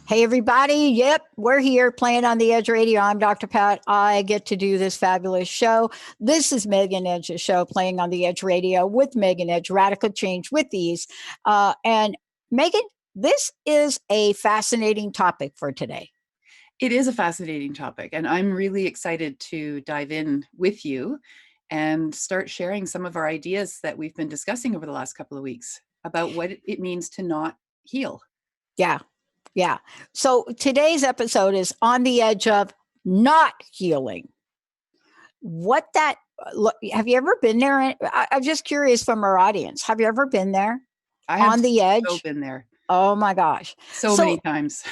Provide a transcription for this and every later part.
Hey, everybody. Yep, we're here playing on the Edge Radio. I'm Dr. Pat. I get to do this fabulous show. This is Megan Edge's show, playing on the Edge Radio with Megan Edge, Radical Change with Ease. And Megan, this is a fascinating topic for today. It is a fascinating topic, and I'm really excited to dive in with you and start sharing some of our ideas that we've been discussing over the last couple of weeks about what it means to not heal. Yeah. Yeah. So today's episode is on the edge of not healing. What that look, have you ever been there? I'm just curious from our audience. Have you ever been there I have on the so edge? been there Oh my gosh. so many So times.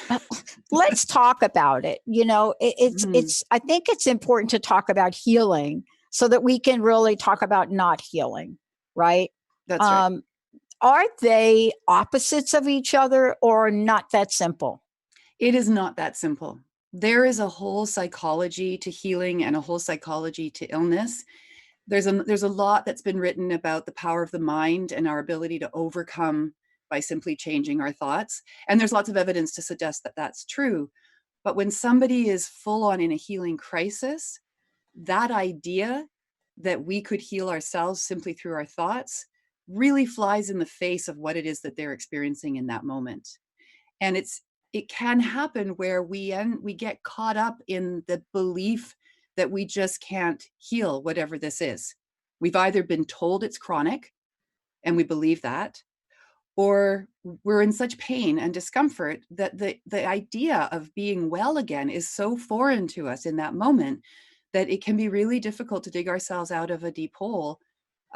let's talk about it. Mhm. I think it's important to talk about healing so that we can really talk about not healing, right? That's right. Um, are they opposites of each other or not that simple? It is not that simple. There is a whole psychology to healing and a whole psychology to illness. There's a lot that's been written about the power of the mind and our ability to overcome by simply changing our thoughts. And there's lots of evidence to suggest that that's true. But when somebody is full on in a healing crisis, that idea that we could heal ourselves simply through our thoughts really flies in the face of what it is that they're experiencing in that moment. And it can happen where we get caught up in the belief that we just can't heal whatever this is. We've either been told it's chronic and we believe that, or we're in such pain and discomfort that the idea of being well again is so foreign to us in that moment that it can be really difficult to dig ourselves out of a deep hole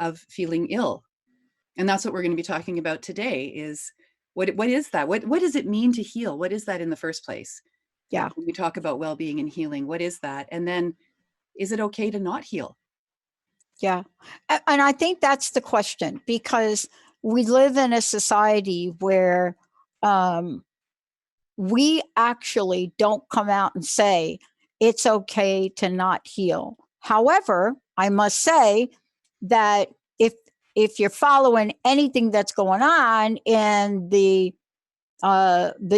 of feeling ill. And that's what we're going to be talking about today is what is that? What does it mean to heal? What is that in the first place? Yeah. When we talk about well-being and healing, what is that? And then is it okay to not heal? Yeah. And I think that's the question because we live in a society where um, we actually don't come out and say it's okay to not heal. However, I must say that if if you're following anything that's going on in the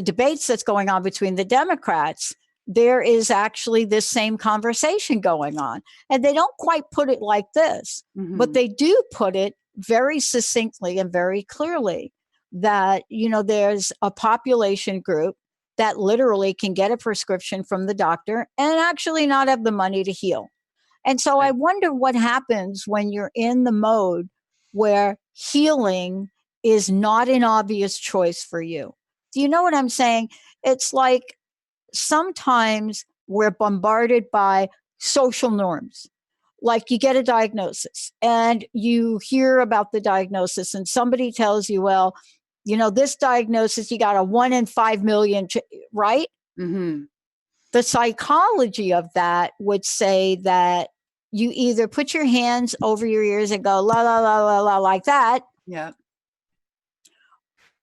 debates that's going on between the Democrats, there is actually this same conversation going on. And they don't quite put it like this, but Mm-hmm. they do put it very succinctly and very clearly that, there's a population group that literally can get a prescription from the doctor and actually not have the money to heal. And so I Right. wonder what happens when you're in the mode where healing is not an obvious choice for you. Do you know what I'm saying? It's like sometimes we're bombarded by social norms. Like you get a diagnosis and you hear about the diagnosis, and somebody tells you, well, this diagnosis, you got a 1 in 5 million, right? Mm-hmm. The psychology of that would say that you either put your hands over your ears and go la la la la la like that, Yeah.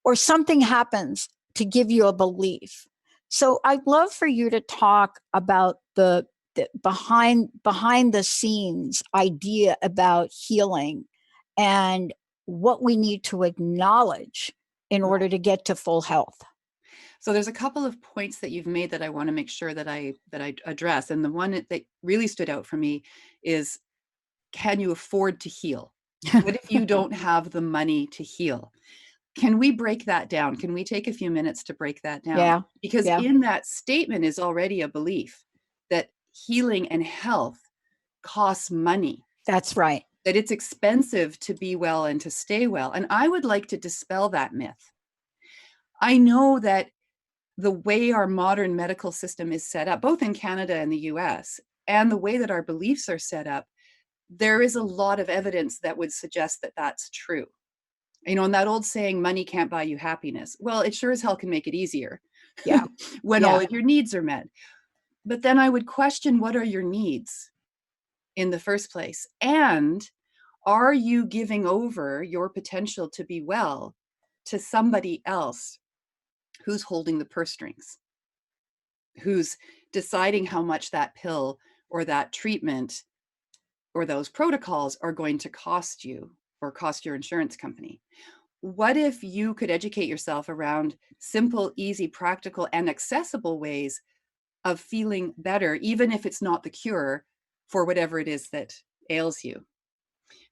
or something happens to give you a belief. So I'd love for you to talk about the behind the scenes idea about healing and what we need to acknowledge in order to get to full health. So there's a couple of points that you've made that I want to make sure that I address. And the one that really stood out for me is, can you afford to heal? What if you don't have the money to heal? Can we break that down? Can we take a few minutes to break that down? Yeah. Because Yeah. in that statement is already a belief that healing and health costs money, That's right. that it's expensive to be well and to stay well. And I would like to dispel that myth. I know that the way our modern medical system is set up, both in Canada and the US, and the way that our beliefs are set up, there is a lot of evidence that would suggest that that's true. And that old saying, money can't buy you happiness. Well, it sure as hell can make it easier Yeah. when all Yeah. of your needs are met. But then I would question, what are your needs in the first place? And are you giving over your potential to be well to somebody else who's holding the purse strings, who's deciding how much that pill or that treatment or those protocols are going to cost you or cost your insurance company? what if you could educate yourself around simple, easy, practical, and accessible ways of feeling better, even if it's not the cure for whatever it is that ails you?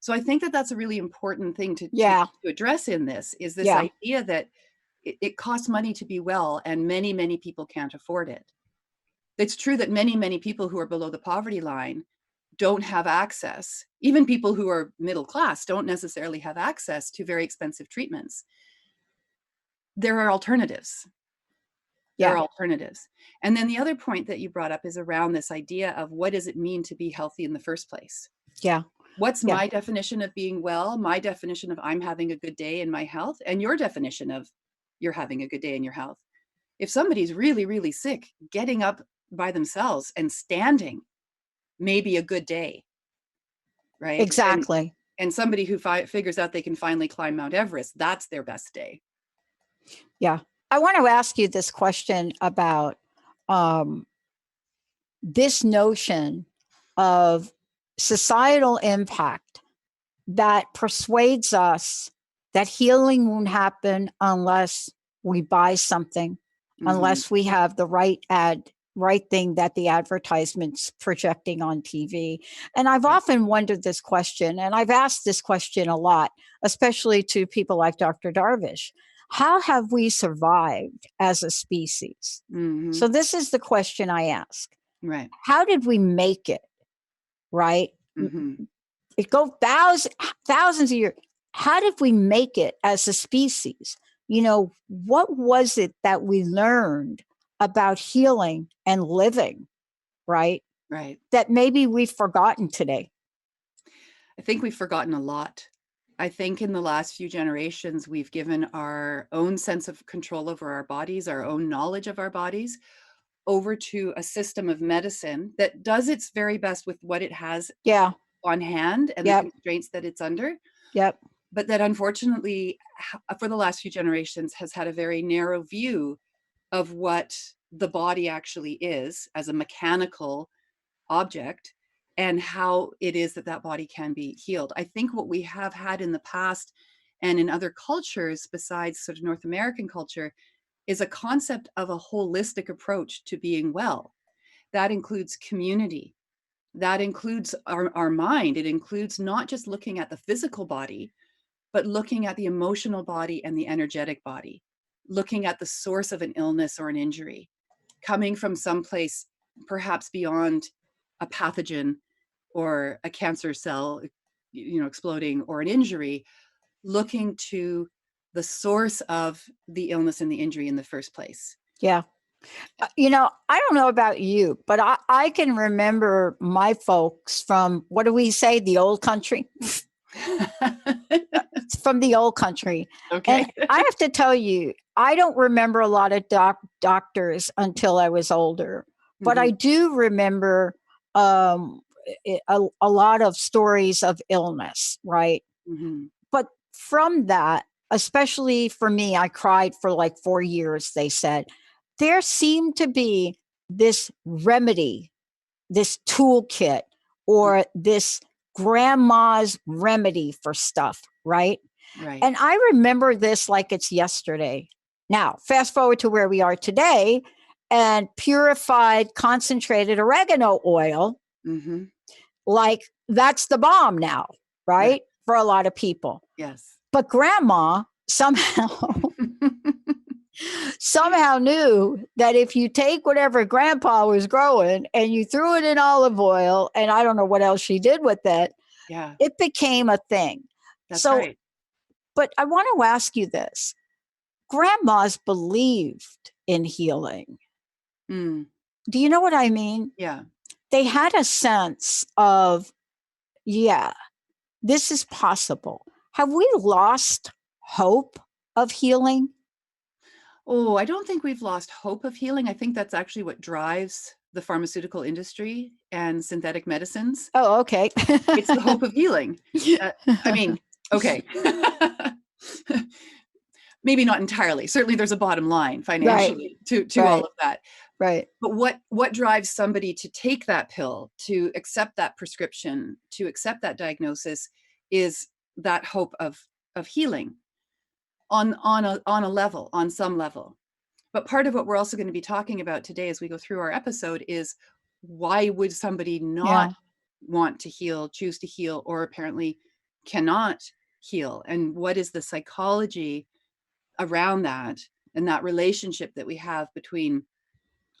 So I think that that's a really important thing Yeah. to address in this, is this Yeah. idea that it costs money to be well, and many, many people can't afford it. It's true that many, many people who are below the poverty line don't have access. Even people who are middle class don't necessarily have access to very expensive treatments. There are alternatives. There are Yeah. alternatives. And then the other point that you brought up is around this idea of what does it mean to be healthy in the first place? Yeah. What's Yeah. my definition of being well? My definition of I'm having a good day in my health, and your definition of you're having a good day in your health. If somebody's really, really sick, getting up by themselves and standing may be a good day, right? Exactly. And somebody who figures out they can finally climb Mount Everest, that's their best day. Yeah. I want to ask you this question about um, this notion of societal impact that persuades us that healing won't happen unless we buy something, Mhm. unless we have the right thing that the advertisement's projecting on TV. And I've Right. often wondered this question, and I've asked this question a lot, especially to people like Dr. Darvish. How have we survived as a species? So Mhm. this is the question I ask. Right. How did we make it, right? Mhm. It go thousands of years. How did we make it as a species? What was it that we learned about healing and living, right? Right. That maybe we've forgotten today. I think we've forgotten a lot. I think in the last few generations, we've given our own sense of control over our bodies, our own knowledge of our bodies, over to a system of medicine that does its very best with what it has Yeah. on hand and the Yep. constraints that it's under, Yep. but that unfortunately, for the last few generations, has had a very narrow view of what the body actually is as a mechanical object, and how it is that that body can be healed. I think what we have had in the past and in other cultures besides sort of North American culture is a concept of a holistic approach to being well. That includes community. That includes our mind. It includes not just looking at the physical body, but looking at the emotional body and the energetic body, looking at the source of an illness or an injury, coming from someplace perhaps beyond a pathogen or a cancer cell, exploding, or an injury, looking to the source of the illness and the injury in the first place. Yeah. I don't know about you, but I can remember my folks from, what do we say, the old country? From the old country. And Okay. I have to tell you, I don't remember a lot of doctors until I was older, but I Mhm. do remember um, a lot of stories of illness, right? Mhm. But from that, especially for me, I cried for like 4 years, they said. There seemed to be this remedy, this toolkit, or this grandma's remedy for stuff, right? Right. And I remember this like it's yesterday. Now, fast forward to where we are today, and purified concentrated oregano oil, Mhm. like that's the bomb now, Right. right? For a lot of people. Yes. But grandma somehow knew that if you take whatever grandpa was growing and you threw it in olive oil, and I don't know what else she did with it, Yeah, it became a thing. that's So, right. but I want to ask you this. Grandmas believed in healing. Mm, Do you know what I mean? yeah. They had a sense of, yeah, this is possible. Have we lost hope of healing? Oh, I don't think we've lost hope of healing. I think that's actually what drives the pharmaceutical industry and synthetic medicines. Oh, okay. It's the hope of healing. I mean, okay. Maybe not entirely. Certainly there's a bottom line Right, financially to all right, of that. right. But what drives somebody to take that pill, to accept that prescription, to accept that diagnosis is that hope of healing. on a level, on some level. But part of what we're also going to be talking about today as we go through our episode is, why would somebody not Yeah. want to heal, choose to heal, or apparently cannot heal? And what is the psychology around that, and that relationship that we have between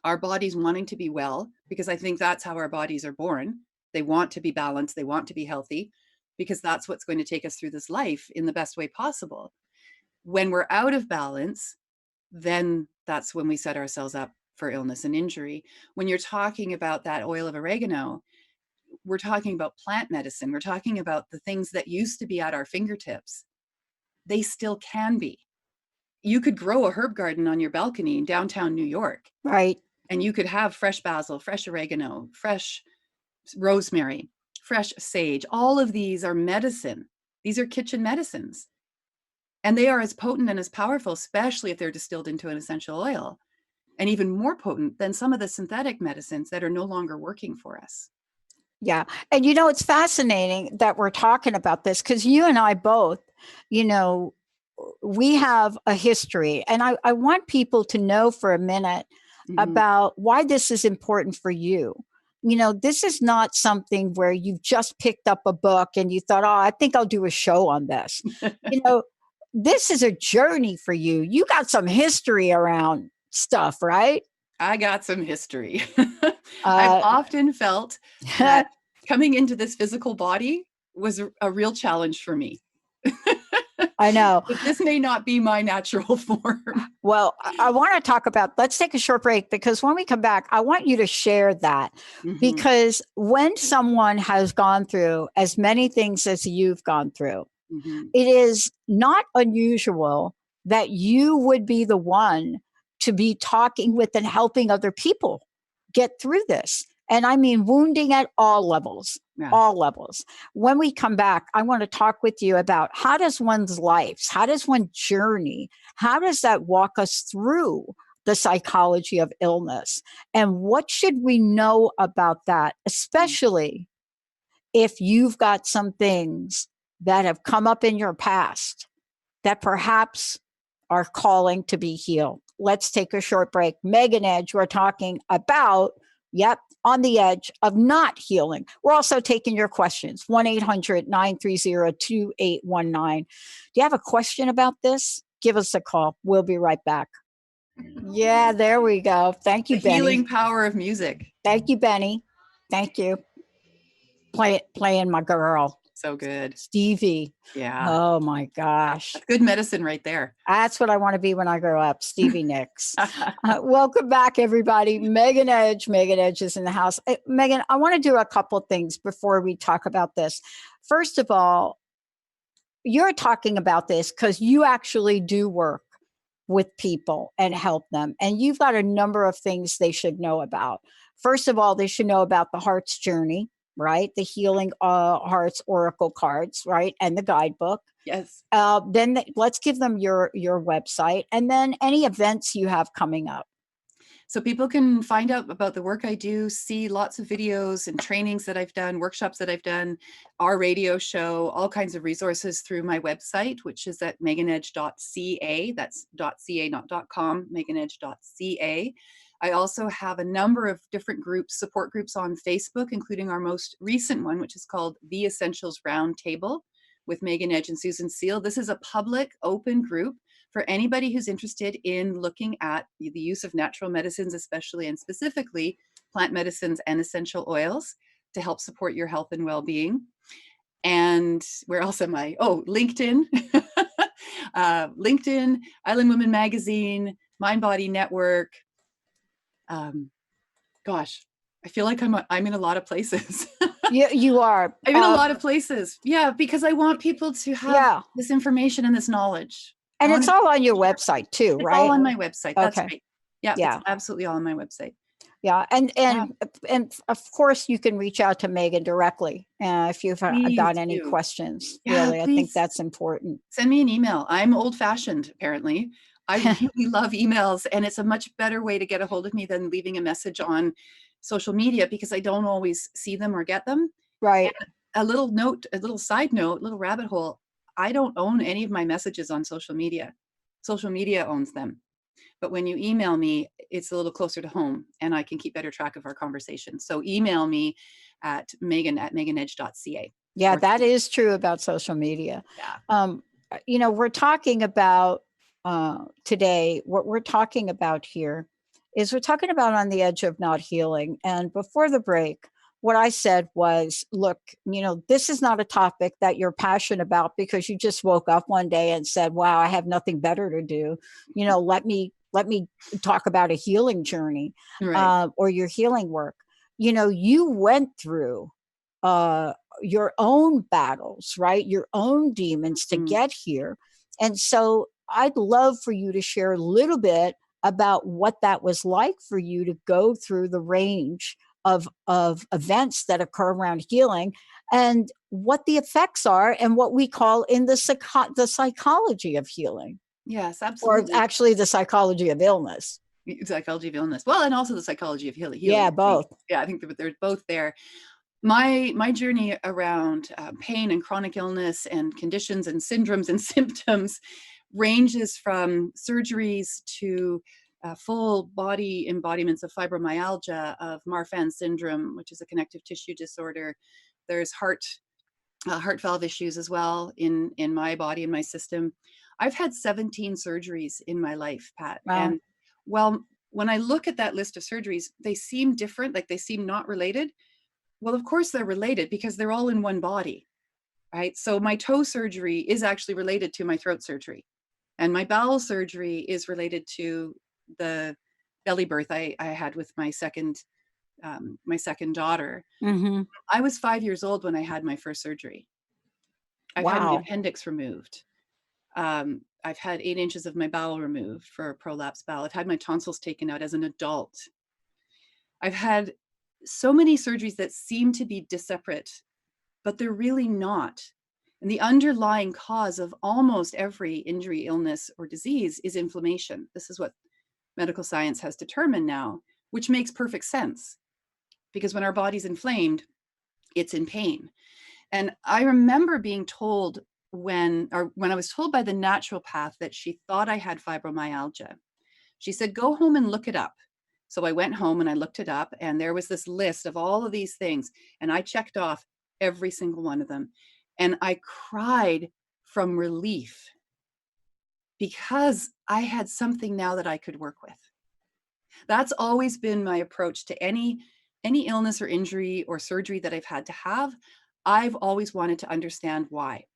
our bodies wanting to be well, because I think that's how our bodies are born. They want to be balanced, they want to be healthy, because that's what's going to take us through this life in the best way possible. When we're out of balance, then that's when we set ourselves up for illness and injury. When you're talking about that oil of oregano, we're talking about plant medicine. We're talking about the things that used to be at our fingertips. They still can be. You could grow a herb garden on your balcony in downtown New York, Right. and you could have fresh basil, fresh oregano, fresh rosemary, fresh sage. All of these are medicine. These are kitchen medicines. And they are as potent and as powerful, especially if they're distilled into an essential oil, and even more potent than some of the synthetic medicines that are no longer working for us. Yeah. And it's fascinating that we're talking about this, because you and I both, we have a history. And I want people to know for a minute about why this is important for you. This is not something where you've just picked up a book and you thought, oh, I think I'll do a show on this. This is a journey for you. You got some history around stuff, right? I got some history. I've often felt that coming into this physical body was a real challenge for me. I know. But this may not be my natural form. Well, I want to talk about, let's take a short break, because when we come back, I want you to share that. Because when someone has gone through as many things as you've gone through, it is not unusual that you would be the one to be talking with and helping other people get through this. And I mean, wounding at all levels, all levels. When we come back, I want to talk with you about, how does one's life, how does one journey, how does that walk us through the psychology of illness? And what should we know about that, especially if you've got some things that have come up in your past that perhaps are calling to be healed. Let's take a short break. Megan Edge, we're talking about, on the edge of not healing. We're also taking your questions, 1-800-930-2819. Do you have a question about this? Give us a call. We'll be right back. Yeah, there we go. Thank you, Benny. The healing power of music. Thank you, Benny. Thank you. Playing my girl. So good. Stevie. Yeah. Oh my gosh. That's good medicine right there. That's what I want to be when I grow up. Stevie Nicks. Welcome back, everybody. Megan Edge. Megan Edge is in the house. Megan, I want to do a couple things before we talk about this. First of all, you're talking about this because you actually do work with people and help them. And you've got a number of things they should know about. First of all, they should know about the heart's journey, right? The Healing Hearts Oracle cards, right? And the guidebook. Yes. Then let's give them your website, and then any events you have coming up. So people can find out about the work I do, see lots of videos and trainings that I've done, workshops that I've done, our radio show, all kinds of resources through my website, which is at meganedge.ca. That's .ca, not .com, meganedge.ca. I also have a number of different groups, support groups on Facebook, including our most recent one, which is called The Essentials Roundtable with Megan Edge and Susan Seal. This is a public, open group for anybody who's interested in looking at the use of natural medicines, especially and specifically plant medicines and essential oils to help support your health and well-being. And where else am I? Oh, LinkedIn, LinkedIn, Island Women Magazine, Mind Body Network. Gosh, I feel like I'm in a lot of places. You are. I'm in a lot of places. Yeah, because I want people to have this information and this knowledge. And it's all on your website too, right? It's all on my website. That's okay. right. Yeah, it's absolutely all on my website. Yeah, and of course you can reach out to Megan directly if you've got any questions. Really, I think that's important. Send me an email. I'm old-fashioned, apparently. I really love emails, and it's a much better way to get a hold of me than leaving a message on social media, because I don't always see them or get them. Right. And a little note, a little side note, little rabbit hole. I don't own any of my messages on social media. Social media owns them. But when you email me, it's a little closer to home and I can keep better track of our conversation. So email me at megan@meganedge.ca. Yeah, Or that is true about social media. yeah. We're talking about today, what we're talking about here is we're talking about on the edge of not healing. And before the break, what I said was, look, this is not a topic that you're passionate about because you just woke up one day and said, wow, I have nothing better to do. Let me talk about a healing journey, Right. or your healing work. You went through uh, your own battles, right? Your own demons to Mm. get here. And so I'd love for you to share a little bit about what that was like for you to go through the range of events that occur around healing, and what the effects are, and what we call in the psychology of healing, Yes, or absolutely. actually the psychology of illness. Psychology of illness. Well, and also the psychology of healing, Yeah, I think. both. Yeah, I think that they're both there. My journey around pain and chronic illness and conditions and syndromes and symptoms ranges from surgeries to full body embodiments of fibromyalgia, of Marfan syndrome, which is a connective tissue disorder. There's heart valve issues as well in my body, in my system. I've had 17 surgeries in my life, Pat. Wow. And well, when I look at that list of surgeries, they seem different, like they seem not related. Well, of course they're related because they're all in one body, right? So my toe surgery is actually related to my throat surgery. And my bowel surgery is related to the belly birth I had with my second daughter. Mm-hmm. I was 5 years old when I had my first surgery. I've had my Wow. appendix removed. I've had 8 inches of my bowel removed for a prolapsed bowel. I've had my tonsils taken out as an adult. I've had so many surgeries that seem to be separate, but they're really not. And the underlying cause of almost every injury, illness, or disease is inflammation. This is what medical science has determined now, which makes perfect sense because when our body's inflamed, it's in pain. And I remember being told when I was told by the naturopath that she thought I had fibromyalgia. She said, go home and look it up. So I went home and I looked it up, and there was this list of all of these things, and I checked off every single one of them. And I cried from relief because I had something now that I could work with. That's always been my approach to any illness or injury or surgery that I've had to have. I've always wanted to understand why.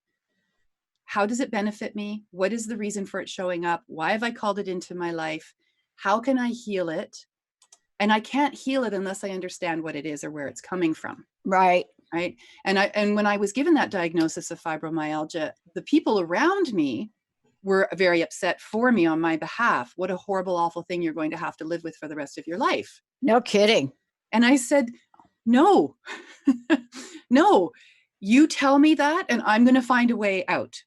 How does it benefit me? What is the reason for it showing up? Why have I called it into my life? How can I heal it? And I can't heal it unless I understand what it is or where it's coming from. Right. Right. And when I was given that diagnosis of fibromyalgia, the people around me were very upset for me on my behalf. What a horrible, awful thing you're going to have to live with for the rest of your life. No kidding. And I said, no, no, you tell me that, and I'm going to find a way out.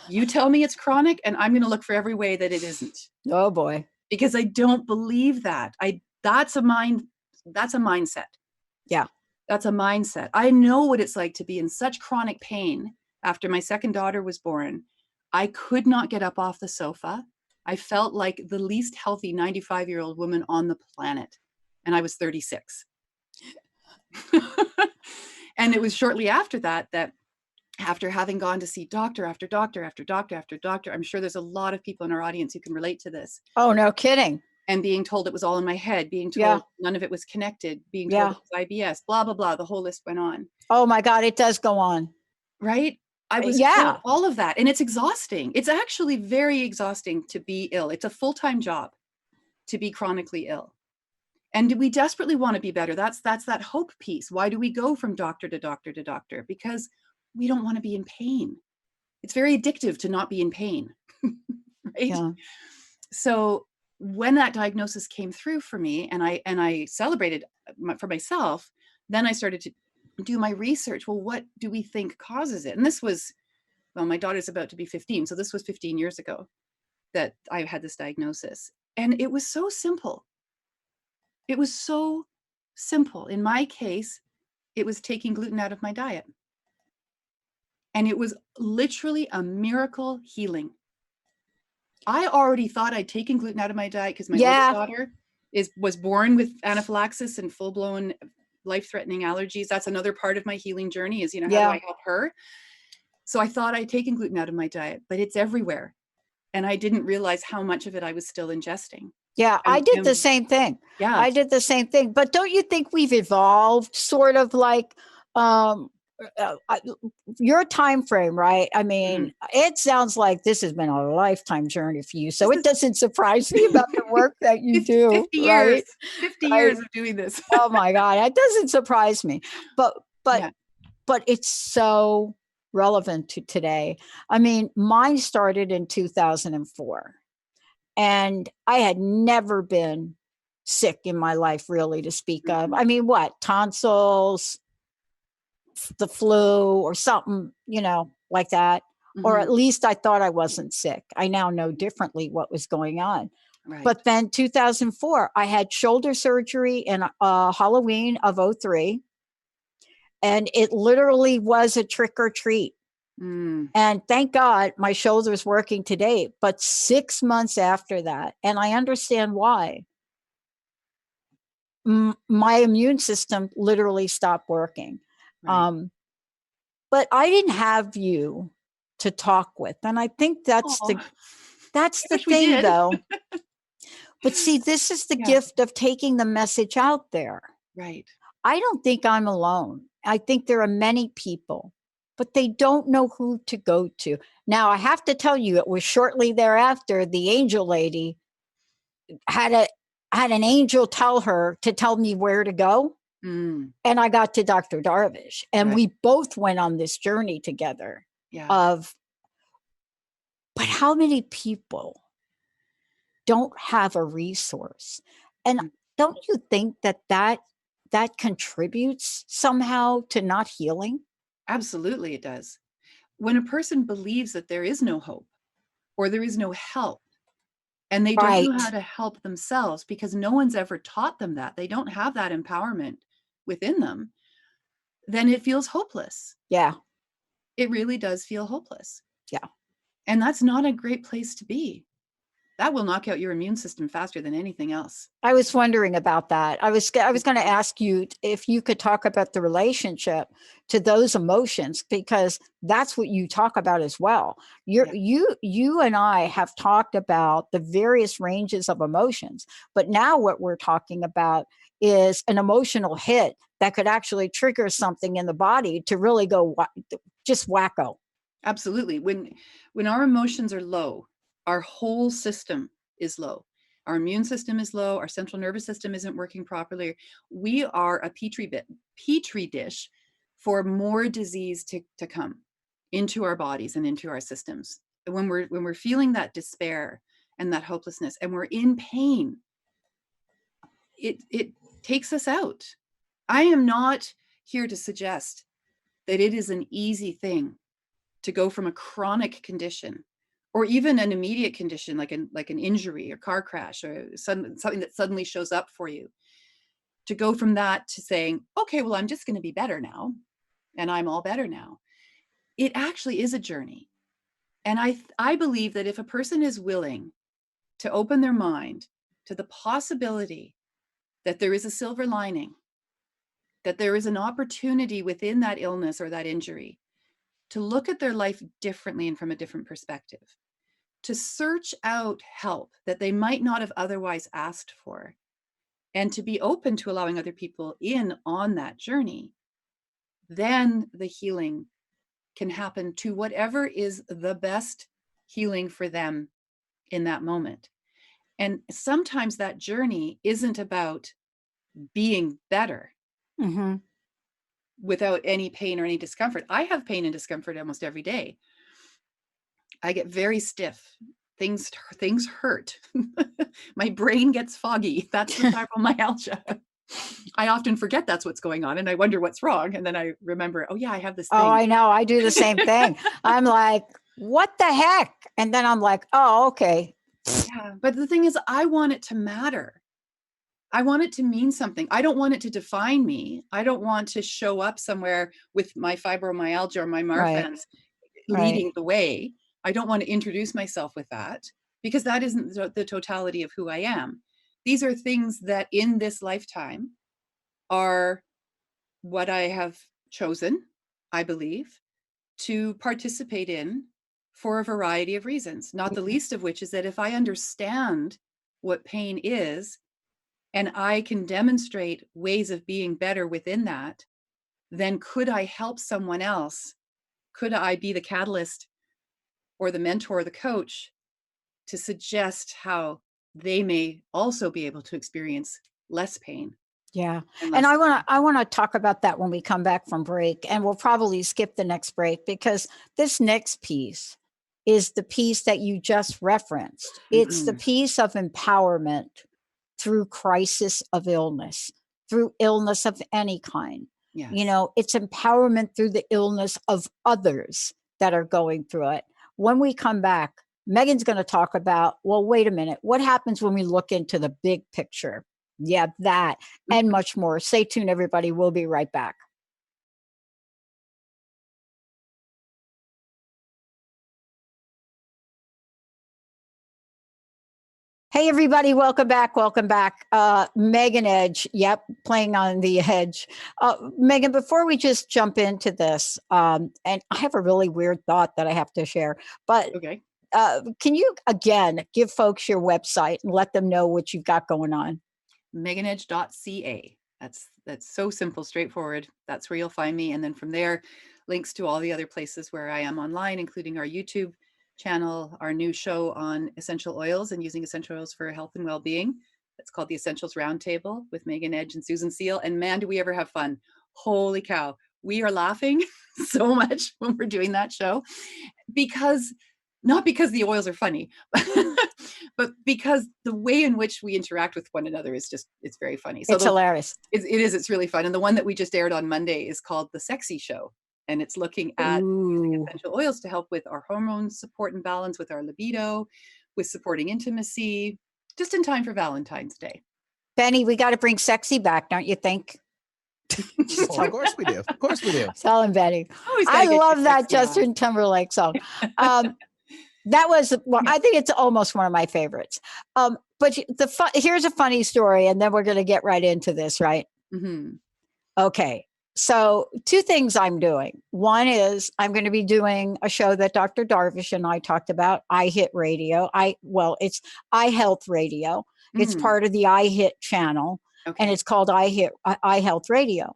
You tell me it's chronic, and I'm going to look for every way that it isn't. Oh boy. Because I don't believe that. That's a mindset. Yeah. That's a mindset. I know what it's like to be in such chronic pain after my second daughter was born. I could not get up off the sofa. I felt like the least healthy 95-year-old woman on the planet. And I was 36. And it was shortly after that after having gone to see doctor after doctor after doctor after doctor, I'm sure there's a lot of people in our audience who can relate to this. Oh, no kidding. And being told it was all in my head, being Yeah. told none of it was connected, being told Yeah. it was IBS, blah, blah, blah. The whole list went on. Oh my God, it does go on. Right? I was told Yeah. all of that. And it's exhausting. It's actually very exhausting to be ill. It's a full-time job to be chronically ill. And we desperately want to be better. That's that hope piece. Why do we go from doctor to doctor to doctor? Because we don't want to be in pain. It's very addictive to not be in pain. Right? Yeah. So when that diagnosis came through for me, and I celebrated for myself, then I started to do my research. Well, what do we think causes it? And this was, well, my daughter's about to be 15, so this was 15 years ago that I had this diagnosis. And it was so simple. It was so simple. In my case, it was taking gluten out of my diet. And it was literally a miracle healing. I already thought I'd taken gluten out of my diet because my older Yeah, daughter was born with anaphylaxis and full-blown life-threatening allergies. That's another part of my healing journey is, how do yeah, I help her? So I thought I'd taken gluten out of my diet, but it's everywhere. And I didn't realize how much of it I was still ingesting. yeah. I did the And same thing. yeah. I did the same thing. But don't you think we've evolved sort of like um your time frame, right? I mean, Mhm. it sounds like this has been a lifetime journey for you. So This it is doesn't surprise me about the work that you 50, do, 50 years, right? 50 Right. years of doing this. Oh my God, that doesn't surprise me. But but Yeah. but it's so relevant to today. I mean, mine started in 2004, and I had never been sick in my life, really, to speak of. Mhm. I mean, what, tonsils, the flu, or something, like that. Or at Mhm. least I thought I wasn't sick. I now know differently what was going on. Right. But then 2004, I had shoulder surgery in Halloween of '03, and it literally was a trick or treat. Mm. And thank God my shoulder's working today. But 6 months after that, and I understand why, my immune system literally stopped working. Right. Um, but I didn't have you to talk with, and I think that's Oh, the that's I the wish we thing, did. though. But see, this is the Yeah. gift of taking the message out there. Right. I don't think I'm alone. I think there are many people, but they don't know who to go to. Now, I have to tell you, it was shortly thereafter the angel lady had a had an angel tell me where to go, Mm. and I got to Dr. Darvish, and Right. we both went on this journey together Yeah. of, but how many people don't have a resource? And Mm. don't you think that contributes somehow to not healing? Absolutely, it does. When a person believes that there is no hope or there is no help, and they don't know how Right. to help themselves because no one's ever taught them that, they don't have that empowerment within them, then it feels hopeless. Yeah. It really does feel hopeless. Yeah. And that's not a great place to be. That will knock out your immune system faster than anything else. I was wondering about that. I was going to Mhm. ask you if you could talk about the relationship to those emotions, because that's what you talk about as well. Yeah, You and I have talked about the various ranges of emotions, but now what we're talking about is an emotional hit that could actually trigger something in the body to really go just wacko. absolutely. When our emotions are low, our whole system is low. Our immune system is low, our central nervous system isn't working properly. We are a petri dish for more disease to come into our bodies and into our systems. And when we're feeling that despair and that hopelessness and we're in pain, it takes us out. I am not here to suggest that it is an easy thing to go from a chronic condition or even an immediate condition like an injury or car crash or something that suddenly shows up for you, to go from that to saying, okay, well, I'm just going to be better now and I'm all better now. It actually is a journey. And I believe that if a person is willing to open their mind to the possibility that there is a silver lining, that there is an opportunity within that illness or that injury to look at their life differently and from a different perspective, to search out help that they might not have otherwise asked for, and to be open to allowing other people in on that journey, then the healing can happen to whatever is the best healing for them in that moment. And sometimes that journey isn't about being better Mm-hmm. without any pain or any discomfort. I have pain and discomfort almost every day. I get very stiff. Things hurt. My brain gets foggy. That's the fibromyalgia. I often forget that's what's going on and I wonder what's wrong. And then I remember, oh yeah, I have this Oh, thing. I know. I do the same thing. I'm like, what the heck? And then I'm like, oh, okay. Yeah. But the thing is, I want it to matter. I want it to mean something. I don't want it to define me. I don't want to show up somewhere with my fibromyalgia or my Right. Marfan's Right. leading the way. I don't want to introduce myself with that. because that isn't the totality of who I am. These are things that in this lifetime are what I have chosen, I believe, to participate in for a variety of reasons, not the least of which is that if I understand what pain is and I can demonstrate ways of being better within that, then could I help someone else? Could I be the catalyst or the mentor or the coach to suggest how they may also be able to experience less pain? Yeah. And And less. I want to talk about that when we come back from break, and we'll probably skip the next break because this next piece is the piece that you just referenced. It's the piece of empowerment through crisis of illness, through illness of any kind. Yes. You know, it's empowerment through the illness of others that are going through it. When we come back, Megan's going to talk about, well, wait a minute, what happens when we look into the big picture? Yeah, that and much more. Stay tuned, everybody. We'll be right back. Hey, everybody. Welcome back. Welcome back. Megan Edge. Yep. Playing on the edge. Megan, before we just jump into this, and I have a really weird thought that I have to share, but Okay. Can you again give folks your website and let them know what you've got going on? meganedge.ca. That's so simple, straightforward. That's where you'll find me. And then from there, links to all the other places where I am online, including our YouTube channel, our new show on essential oils and using essential oils for health and well-being. It's called the Essentials Roundtable with Megan Edge and Susan Seal. And man, do we ever have fun. Holy cow. We are laughing so much when we're doing that show because not because the oils are funny, but because the way in which we interact with one another is just, it's very funny. So it's hilarious. It's really fun. And the one that we just aired on Monday is called The Sexy Show. And it's looking at using essential oils to help with our hormone support and balance, with our libido, with supporting intimacy, just in time for Valentine's Day. Benny, we got to bring sexy back, don't you think? Well, of course we do. Of course we do. Selling Benny. Always I gotta get love your that sexy on. Justin Timberlake song. That was, well, I think it's almost one of my favorites. But here's a funny story, and then we're going to get right into this, right? Mm-hmm. Okay. So, two things I'm doing. One is I'm going to be doing a show that Dr. Darvish and I talked about, iHit Radio. It's iHealth Radio. It's part of the iHit channel, Okay. and it's called iHealth Radio.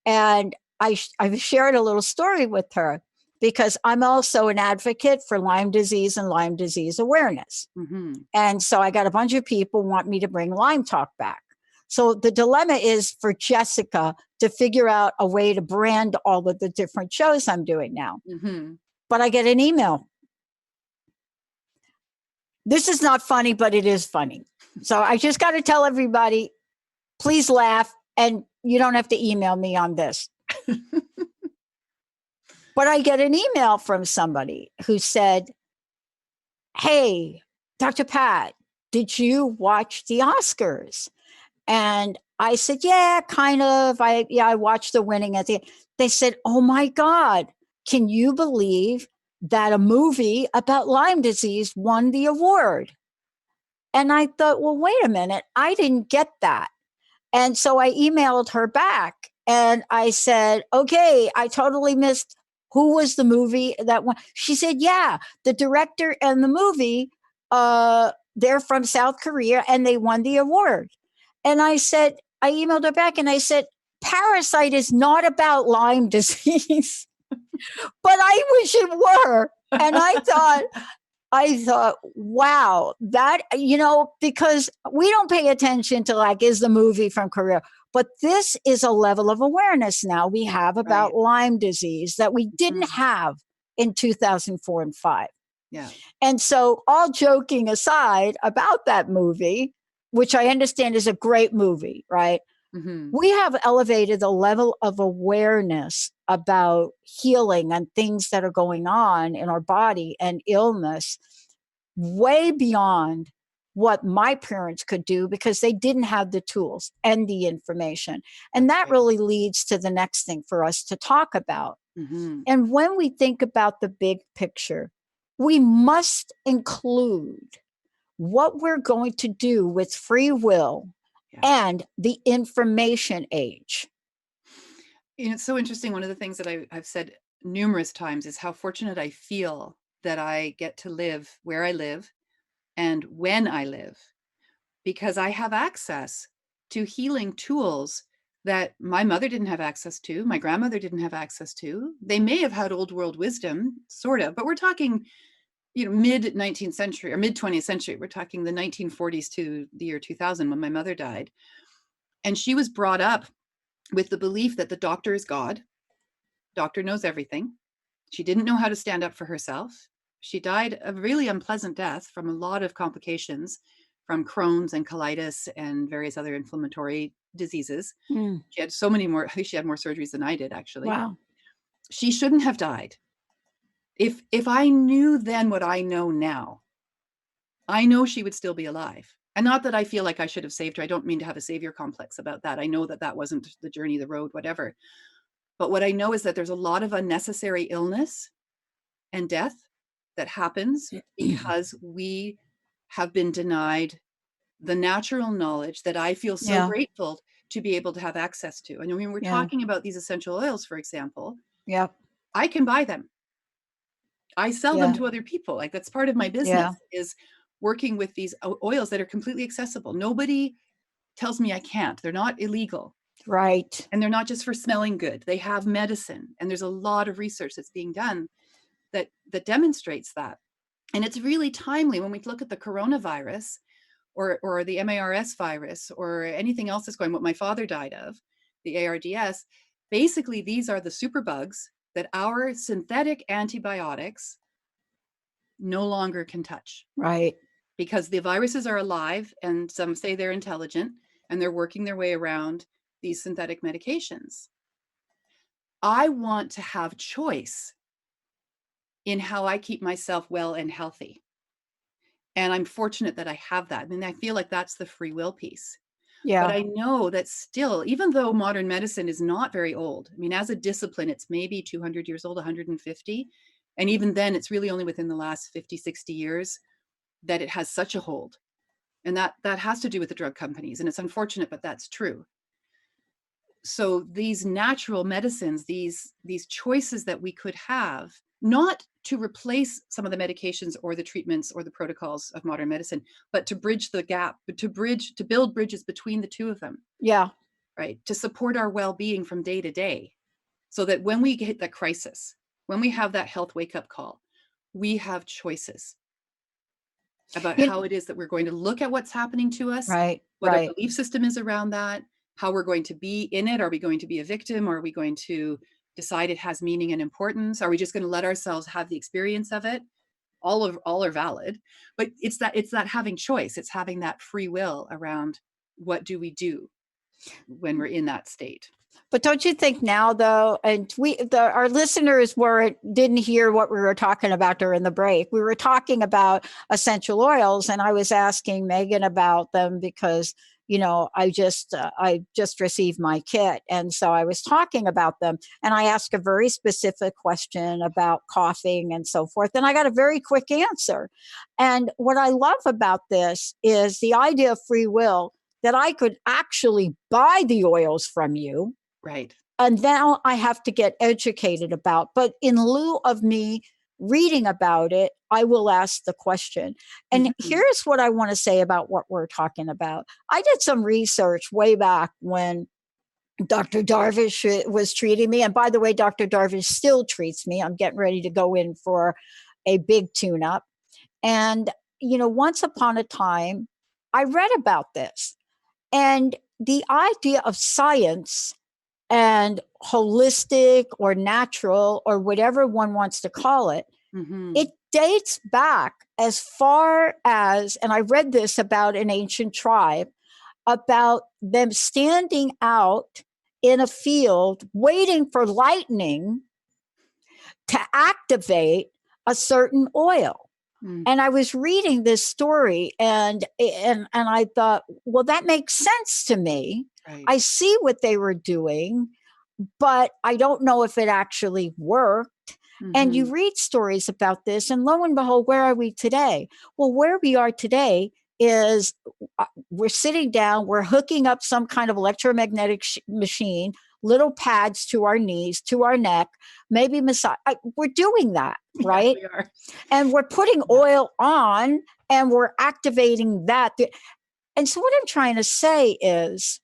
And I've shared a little story with her because I'm also an advocate for Lyme disease and Lyme disease awareness. Mm-hmm. And so I got a bunch of people want me to bring Lyme Talk back. So the dilemma is for Jessica to figure out a way to brand all of the different shows I'm doing now. Mm-hmm. But I get an email. This is not funny, but it is funny. So I just got to tell everybody, please laugh, and you don't have to email me on this. But I get an email from somebody who said, hey, Dr. Pat, did you watch the Oscars? And I said, yeah, kind of. I watched the winning at the end. They said, oh my God, can you believe that a movie about Lyme disease won the award? And I thought, well, wait a minute, I didn't get that. And so I emailed her back and I said, okay, I totally missed. Who was the movie that won? She said, yeah, the director and the movie, they're from South Korea and they won the award. And I emailed her back and I said, Parasite is not about Lyme disease, but I wish it were. And I thought, wow, that, because we don't pay attention to is the movie from Korea, but this is a level of awareness now we have about Lyme disease that we didn't have in 2004 and 5. Yeah. And so, all joking aside about that movie, which I understand is a great movie, right? Mm-hmm. We have elevated the level of awareness about healing and things that are going on in our body and illness way beyond what my parents could do because they didn't have the tools and the information. And that really leads to the next thing for us to talk about. Mm-hmm. And when we think about the big picture, we must include what we're going to do with free will and the information age. It's so interesting. One of the things that I've said numerous times is how fortunate I feel that I get to live where I live and when I live, because I have access to healing tools that my mother didn't have access to, my grandmother didn't have access to. They may have had old world wisdom, sort of, but we're talking, mid 19th century or mid 20th century. We're talking the 1940s to the year 2000 when my mother died. And she was brought up with the belief that the doctor is God. Doctor knows everything. She didn't know how to stand up for herself. She died a really unpleasant death from a lot of complications from Crohn's and colitis and various other inflammatory diseases. She had so many more, I think she had more surgeries than I did, actually. Wow. She shouldn't have died. If I knew then what I know now, I know she would still be alive. And not that I feel like I should have saved her. I don't mean to have a savior complex about that. I know that that wasn't the journey, the road, whatever. But what I know is that there's a lot of unnecessary illness and death that happens because we have been denied the natural knowledge that I feel so grateful to be able to have access to. And when we're talking about these essential oils, for example, I can buy them. I sell them to other people. Like, that's part of my business is working with these oils that are completely accessible. Nobody tells me I can't. They're not illegal. Right. And they're not just for smelling good. They have medicine. And there's a lot of research that's being done that demonstrates that. And it's really timely when we look at the coronavirus or the MARS virus or anything else that's going, what my father died of, the ARDS. Basically, these are the superbugs that our synthetic antibiotics no longer can touch. Right. Because the viruses are alive, and some say they're intelligent, and they're working their way around these synthetic medications. I want to have choice in how I keep myself well and healthy. And I'm fortunate that I have that. I mean, I feel like that's the free will piece. Yeah. But I know that still, even though modern medicine is not very old, I mean, as a discipline, it's maybe 200 years old, 150. And even then, it's really only within the last 50, 60 years that it has such a hold. And that has to do with the drug companies. And it's unfortunate, but that's true. So these natural medicines, these choices that we could have, not to replace some of the medications or the treatments or the protocols of modern medicine, but to bridge the gap, to build bridges between the two of them. Yeah. Right. To support our well-being from day to day, so that when we hit that crisis, when we have that health wake-up call, we have choices about how it is that we're going to look at what's happening to us, what our belief system is around that, how we're going to be in it. Are we going to be a victim? Or are we going to decide it has meaning and importance? Are we just going to let ourselves have the experience of it? All are valid, but it's that having choice. It's having that free will around what do we do when we're in that state. But don't you think now, though, and our listeners didn't hear what we were talking about during the break. We were talking about essential oils, and I was asking Megan about them because, I just received my kit. And so I was talking about them, and I asked a very specific question about coughing and so forth. And I got a very quick answer. And what I love about this is the idea of free will, that I could actually buy the oils from you. Right. And now I have to get educated about. But in lieu of me reading about it, I will ask the question. And here's what I want to say about what we're talking about. I did some research way back when Dr. Darvish was treating me. And by the way, Dr. Darvish still treats me. I'm getting ready to go in for a big tune-up. And, once upon a time, I read about this. And the idea of science and holistic or natural or whatever one wants to call it, it dates back as far as, and I read this about an ancient tribe, about them standing out in a field waiting for lightning to activate a certain oil. And I was reading this story and I thought, well, that makes sense to me. Right. I see what they were doing, but I don't know if it actually worked. And you Mhm. read stories about this, and lo and behold, where are we today? Well, where we are today is we're sitting down, we're hooking up some kind of electromagnetic machine, little pads to our knees, to our neck, maybe massage. We're doing that, Yeah, right? we are. And we're putting Yeah. oil on and we're activating that. And so, what I'm trying to say is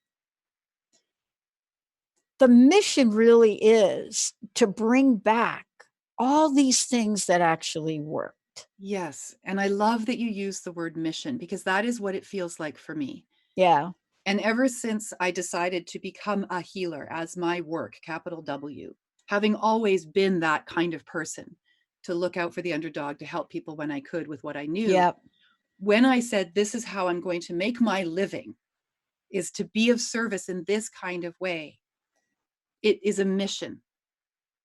the mission really is to bring back all these things that actually worked. Yes. And I love that you use the word mission, because that is what it feels like for me. Yeah. And ever since I decided to become a healer as my work, capital W, having always been that kind of person to look out for the underdog, to help people when I could with what I knew. Yeah. When I said, this is how I'm going to make my living, is to be of service in this kind of way, it is a mission.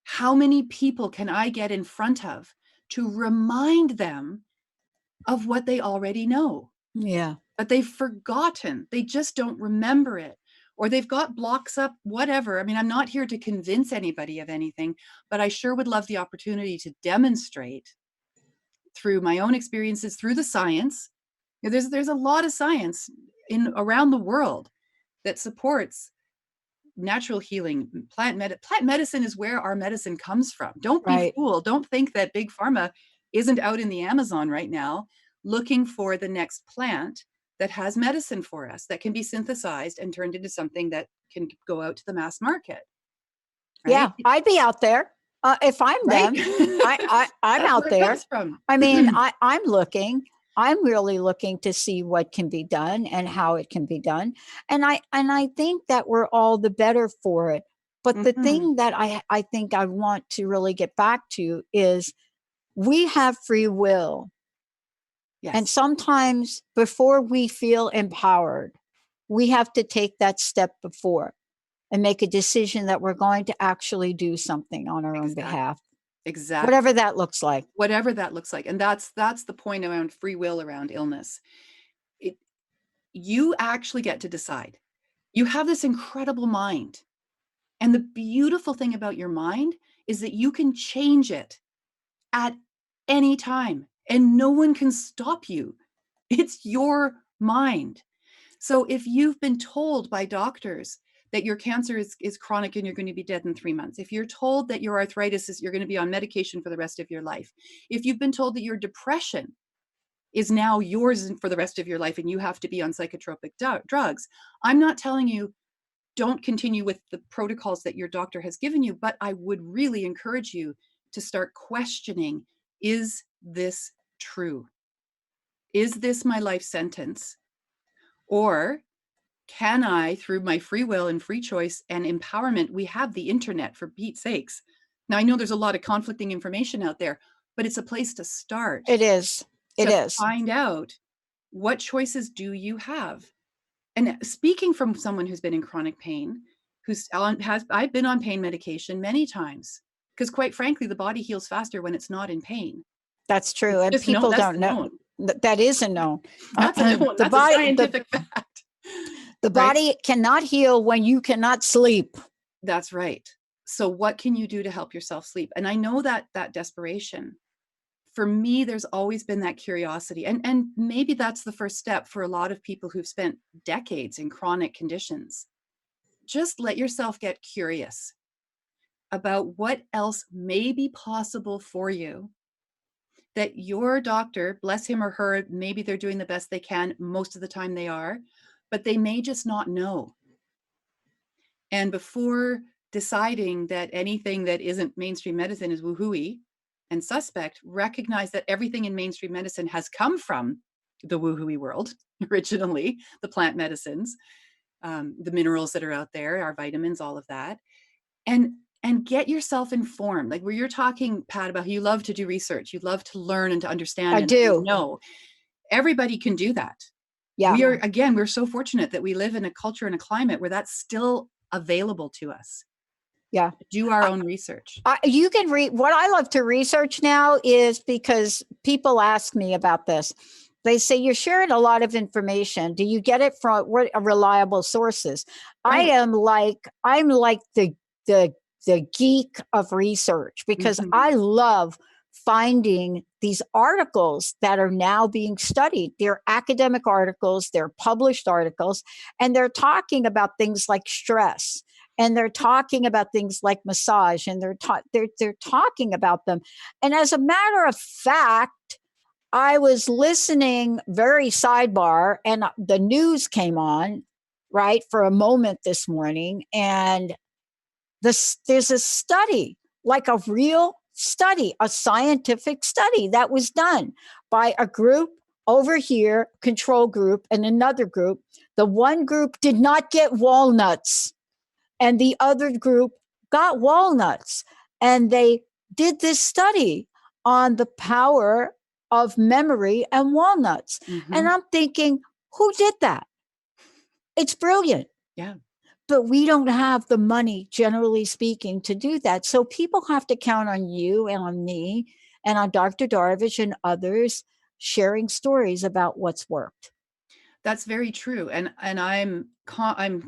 How many people can I get in front of to remind them of what they already know? Yeah. But they've forgotten. They just don't remember it. Or they've got blocks up, whatever. I mean, I'm not here to convince anybody of anything, but I sure would love the opportunity to demonstrate through my own experiences, through the science. There's a lot of science around the world that supports natural healing. Plant medicine is where our medicine comes from. Don't be Right. fooled. Don't think that big pharma isn't out in the Amazon right now looking for the next plant that has medicine for us, that can be synthesized and turned into something that can go out to the mass market. Yeah. Right? I'd be out there if I'm Right? them. I'm That's out where it there. comes from. I mean, I'm looking. I'm really looking to see what can be done and how it can be done. And I think that we're all the better for it. But the Mhm. thing that I think I want to really get back to is we have free will. And Yes. sometimes before we feel empowered, we have to take that step before and make a decision that we're going to actually do something on our own Exactly. behalf, Exactly. whatever that looks like. Whatever that looks like. And that's the point around free will around illness. You actually get to decide. You have this incredible mind. And the beautiful thing about your mind is that you can change it at any time and no one can stop you. It's your mind. So if you've been told by doctors that your cancer is chronic and you're going to be dead in 3 months, if you're told that your arthritis is you're going to be on medication for the rest of your life, if you've been told that your depression is now yours for the rest of your life and you have to be on psychotropic drugs, I'm not telling you don't continue with the protocols that your doctor has given you, but I would really encourage you to start questioning, is this true? Is this my life sentence? Or can I, through my free will and free choice and empowerment, we have the internet, for Pete's sakes. Now, I know there's a lot of conflicting information out there, but it's a place to start. It is. It To is. find out, what choices do you have? And speaking from someone who's been in chronic pain, I've been on pain medication many times, because quite frankly, the body heals faster when it's not in pain. That's true. It's And just known. people That's don't know. known. That is a known. That's a known. The That's a body, scientific fact. the Right? body cannot heal when you cannot sleep. That's right. So what can you do to help yourself sleep? And I know that desperation. For me, there's always been that curiosity. And maybe that's the first step for a lot of people who've spent decades in chronic conditions. Just let yourself get curious about what else may be possible for you, that your doctor, bless him or her, maybe they're doing the best they can. Most of the time they are, but they may just not know. And before deciding that anything that isn't mainstream medicine is woohooey and suspect, recognize that everything in mainstream medicine has come from the woohooey world originally, the plant medicines, the minerals that are out there, our vitamins, all of that. And get yourself informed. Like where you're talking, Pat, about how you love to do research, you love to learn and to understand I and do. know. Everybody can do that. Yeah. We're so fortunate that we live in a culture and a climate where that's still available to us. Yeah. Do our own research. You can read. What I love to research now is because people ask me about this. They say you're sharing a lot of information. Do you get it from what reliable sources? Right. I'm like the the geek of research because Mhm. I love finding these articles that are now being studied. They're academic articles, they're published articles, and they're talking about things like stress. And they're talking about things like massage, and they're talking about them. And as a matter of fact, I was listening very sidebar, and the news came on, right, for a moment this morning, and there's a study, like a real study, a scientific study that was done by a group over here, control group, and another group. The one group did not get walnuts, and the other group got walnuts. And they did this study on the power of memory and walnuts. And Mhm. I'm thinking, who did that? It's brilliant. Yeah. But we don't have the money, generally speaking, to do that. So people have to count on you and on me and on Dr. Darvish and others sharing stories about what's worked. That's very true. And I'm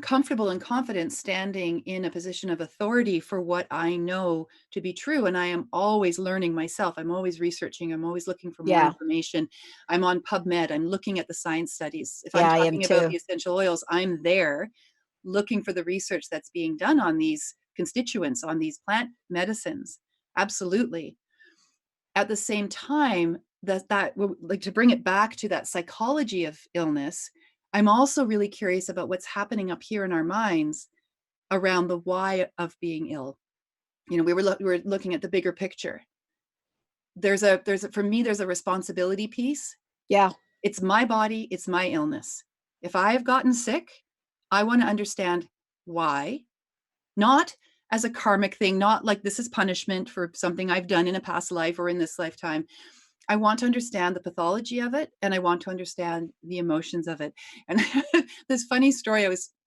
comfortable and confident standing in a position of authority for what I know to be true. And I am always learning myself. I'm always researching. I'm always looking for more Yeah. information. I'm on PubMed. I'm looking at the science studies. If I'm Yeah, I am talking about too. the essential oils, I'm there looking for the research that's being done on these constituents, on these plant medicines. Absolutely. At the same time, like, to bring it back to that psychology of illness, I'm also really curious about what's happening up here in our minds around the why of being ill. You know, we were looking at the bigger picture. For me, there's a responsibility piece. Yeah. It's my body, it's my illness. If I have gotten sick, I want to understand why, not as a karmic thing, not like this is punishment for something I've done in a past life or in this lifetime. I want to understand the pathology of it, and I want to understand the emotions of it. And this funny story,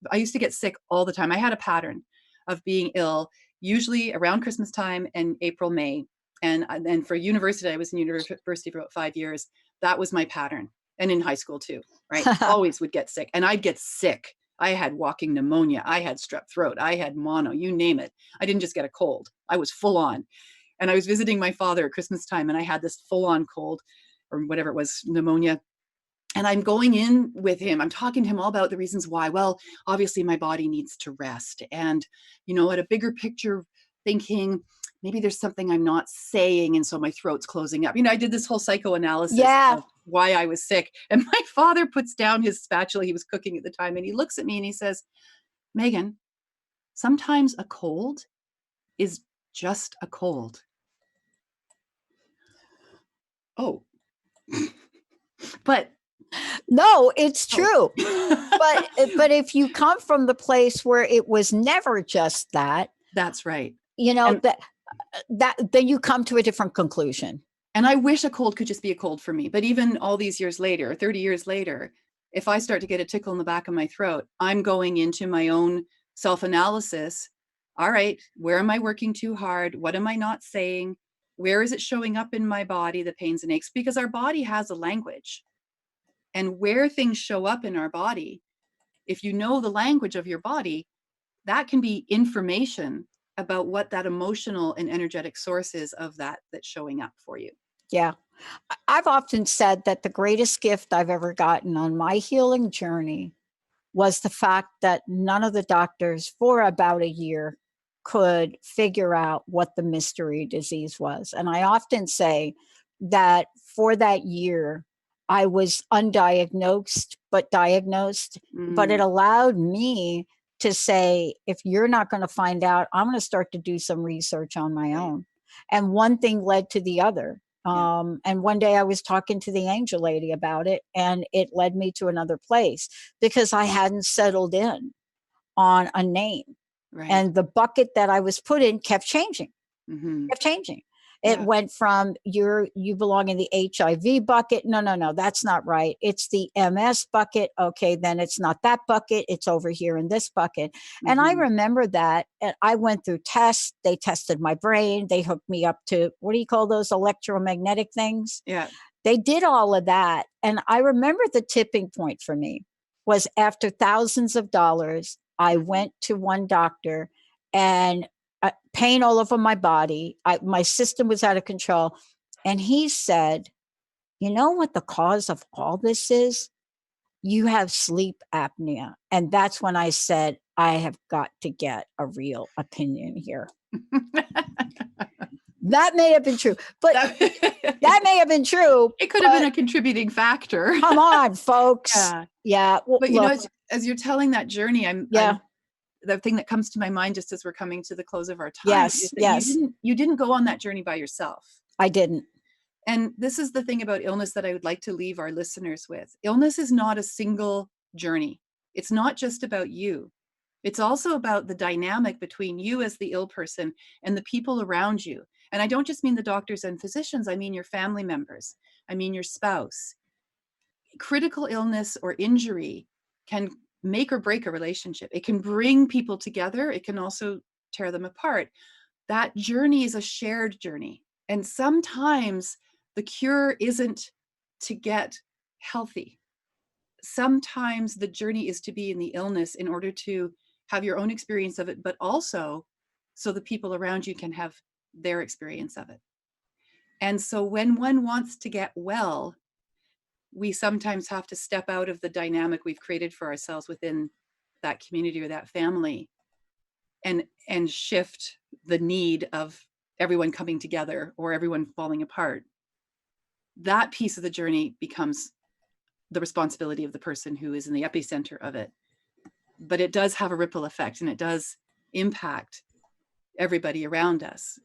I used to get sick all the time. I had a pattern of being ill, usually around Christmas time and April, May. And for university, I was in university for about 5 years. That was my pattern. And in high school too, right? Always would get sick. And I'd get sick. I had walking pneumonia. I had strep throat. I had mono, you name it. I didn't just get a cold. I was full on. And I was visiting my father at Christmas time, and I had this full on cold or whatever it was, pneumonia. And I'm going in with him. I'm talking to him all about the reasons why. Well, obviously my body needs to rest. And, you know, at a bigger picture, thinking maybe there's something I'm not saying. And so my throat's closing up. You know, I did this whole psychoanalysis Yeah. of why I was sick. And my father puts down his spatula. He was cooking at the time. And he looks at me and he says, Megan, sometimes a cold is just a cold. Oh, but No, it's true. oh. But if you come from the place where it was never just that, That's right. you know, And that then you come to a different conclusion. and I wish a cold could just be a cold for me. But even all these years later, 30 years later, if I start to get a tickle in the back of my throat, I'm going into my own self-analysis. All right, where am I working too hard? What am I not saying? Where is it showing up in my body, the pains and aches? Because our body has a language. And where things show up in our body, if you know the language of your body, that can be information about what that emotional and energetic source is of that's showing up for you. Yeah. I've often said that the greatest gift I've ever gotten on my healing journey was the fact that none of the doctors for about a year could figure out what the mystery disease was. And I often say that for that year, I was undiagnosed, but diagnosed. But it Mm, allowed me to say, if you're not going to find out, I'm going to start to do some research on my right. own. And one thing led to the other. Yeah. And one day I was talking to the angel lady about it, and it led me to another place because I hadn't settled in on a name. Right. And the bucket that I was put in kept changing, Hmm. kept changing. It Yeah. went from you belong in the HIV bucket. No, that's not right. It's the MS bucket. Okay, then it's not that bucket. It's over here in this bucket. And I Hmm. remember that. And I went through tests. They tested my brain. They hooked me up to, what do you call those electromagnetic things? Yeah. They did all of that. And I remember the tipping point for me was after thousands of dollars, I went to one doctor, and pain all over my body. My system was out of control. And he said, you know what the cause of all this is? You have sleep apnea. And that's when I said, I have got to get a real opinion here. That may have been true, but that may have been true. It could have been a contributing factor. Come on, folks. Yeah. Well, but you know, as you're telling that journey, the thing that comes to my mind just as we're coming to the close of our time is that you didn't go on that journey by yourself. I didn't. And this is the thing about illness that I would like to leave our listeners with. Illness is not a single journey. It's not just about you. It's also about the dynamic between you as the ill person and the people around you. And I don't just mean the doctors and physicians, I mean your family members. I mean your spouse. Critical illness or injury can make or break a relationship. It can bring people together. It can also tear them apart. That journey is a shared journey. And sometimes the cure isn't to get healthy. Sometimes the journey is to be in the illness in order to have your own experience of it, but also so the people around you can have their experience of it. And so when one wants to get well, we sometimes have to step out of the dynamic we've created for ourselves within that community or that family and shift the need of everyone coming together or everyone falling apart. That piece of the journey becomes the responsibility of the person who is in the epicenter of it. But it does have a ripple effect and it does impact everybody around us.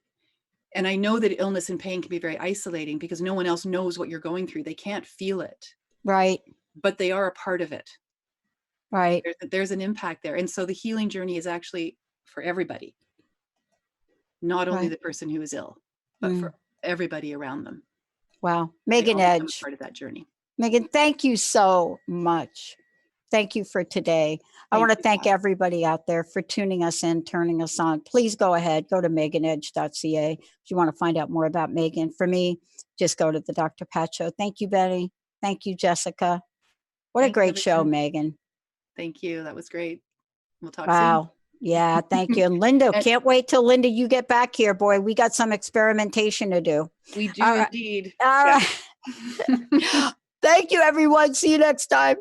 And I know that illness and pain can be very isolating because no one else knows what you're going through. They can't feel it. Right. But they are a part of it. Right. There's an impact there. And so the healing journey is actually for everybody. Not only the person who is ill, but for everybody around them. Wow. Megan Edge. Part of that journey. Megan, thank you so much. Thank you for today. I want to thank everybody out there for tuning us in, turning us on. Please go ahead, go to meganedge.ca if you want to find out more about Megan. For me, just go to the Dr. Pat Show. Thank you, Betty. Thank you, Jessica. What a great show, Megan. Thank you. That was great. We'll talk soon. Yeah, thank you. And Linda, can't wait till Linda, you get back here, boy. We got some experimentation to do. We do indeed. All right. Thank you, everyone. See you next time.